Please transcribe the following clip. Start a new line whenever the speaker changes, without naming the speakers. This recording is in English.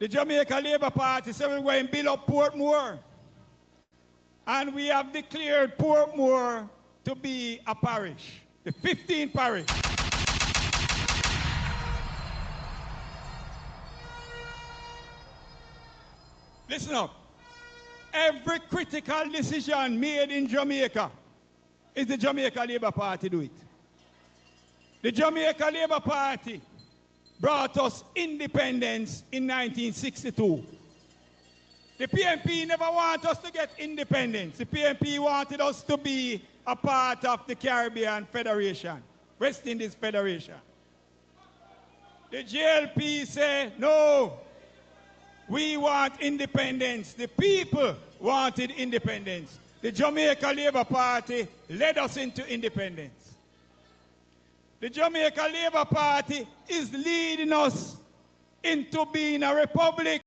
The Jamaica Labour Party said we're going to build up Portmore. And we have declared Portmore to be a parish, the 15th parish. Listen up. Every critical decision made in Jamaica is the Jamaica Labour Party do it. The Jamaica Labour Party brought us independence in 1962. The PNP never wanted us to get independence. The PNP wanted us to be a part of the Caribbean Federation, West Indies Federation. The JLP said, no, we want independence. The people wanted independence. The Jamaica Labour Party led us into independence. The Jamaica Labour Party is leading us into being a republic.